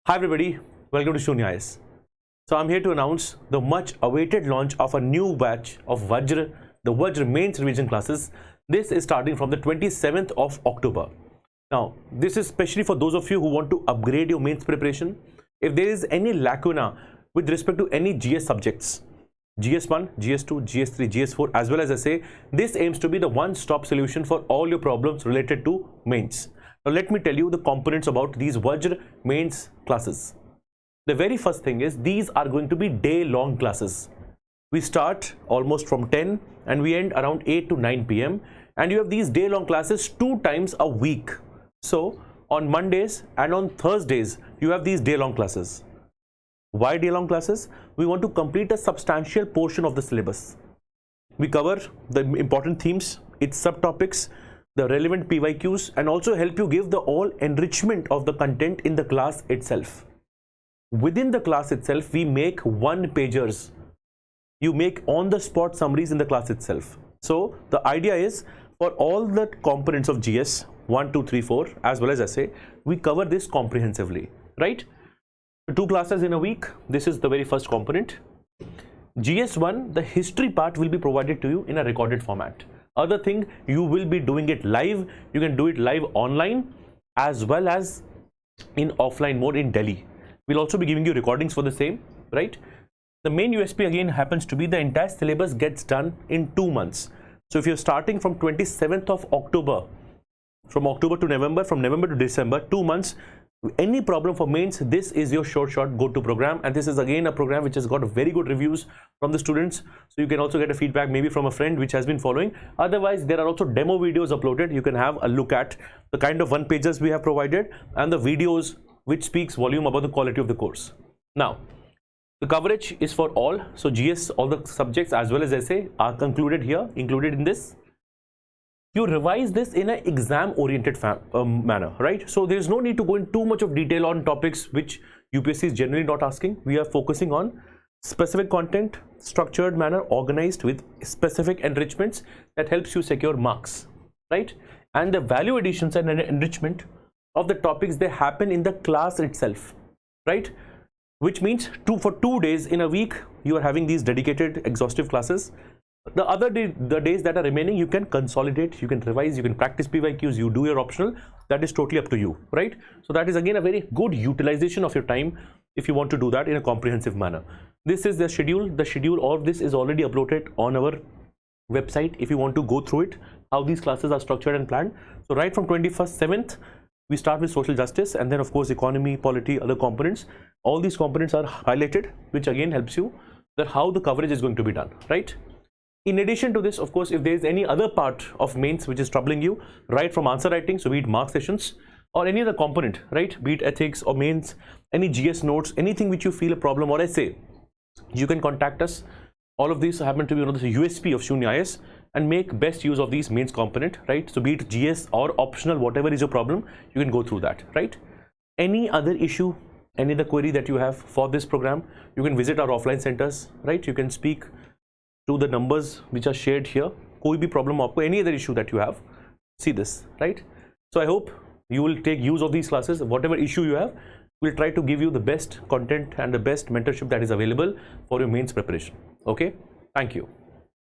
Hi everybody, welcome to Sunya IAS. So I'm here to announce the much awaited launch of a new batch of Vajra, the Vajra Mains revision classes. This is starting from the 27th of October. Now, this is especially for those of you who want to upgrade your mains preparation. If there is any lacuna with respect to any GS subjects, GS1, GS2, GS3, GS4 as well as essay, this aims to be the one-stop solution for all your problems related to mains. Now let me tell you the components about these Vajra Mains classes. The very first thing is these are going to be day-long classes. We start almost from 10 and we end around 8 to 9 p.m. and you have these day-long classes 2 times a week. So on Mondays and on Thursdays you have these day-long classes. Why day-long classes? We want to complete a substantial portion of the syllabus. We cover the important themes, its subtopics, the relevant PYQs, and also help you give the all enrichment of the content in the class itself. Within the class itself, we make one-pagers. You make on-the-spot summaries in the class itself. So the idea is for all the components of GS 1, 2, 3, 4 as well as essay, we cover this comprehensively, right? 2 classes in a week. This is the very first component. GS1, the history part will be provided to you in a recorded format. Other thing, you will be doing it live. You can do it live online as well as in offline mode in Delhi. We'll also be giving you recordings for the same, right? The main USP again happens to be the entire syllabus gets done in 2 months. So if you're starting from 27th of October, from October to November, from November to December, 2 months, any problem for mains, this is your short go-to program. And this is again a program which has got very good reviews from the students. So you can also get a feedback maybe from a friend which has been following. Otherwise, there are also demo videos uploaded. You can have a look at the kind of one-pagers we have provided and the videos which speaks volume about the quality of the course. Now, the coverage is for all. So GS, all the subjects as well as essay are included here, included in this. You revise this in an exam-oriented manner, right? So there is no need to go in too much of detail on topics which UPSC is generally not asking. We are focusing on specific content, structured manner, organized with specific enrichments that helps you secure marks, right? And the value additions and enrichment of the topics, they happen in the class itself, right? Which means for 2 days in a week, you are having these dedicated exhaustive classes. The other day, the days that are remaining, you can consolidate, you can revise, you can practice PYQs, you do your optional. That is totally up to you, right? So that is again a very good utilization of your time if you want to do that in a comprehensive manner. This is the schedule. The schedule of this is already uploaded on our website if you want to go through it, how these classes are structured and planned. So right from 7th, we start with social justice and then of course economy, polity, other components. All these components are highlighted, which again helps you that how the coverage is going to be done, right? In addition to this, of course, if there is any other part of mains which is troubling you, right from answer writing, so be it mark sessions or any other component, right? Be it ethics or mains, any GS notes, anything which you feel a problem or essay, you can contact us. All of these happen to be one of the USP of Sunya IAS and make best use of these mains component, right? So be it GS or optional, whatever is your problem, you can go through that, right? Any other issue, any other query that you have for this program, you can visit our offline centers, right? You can speak to the numbers which are shared here. Koi bhi problem aapko, any other issue that you have, see this, right? So I hope you will take use of these classes. Whatever issue you have, we'll try to give you the best content and the best mentorship that is available for your mains preparation. Okay, thank you.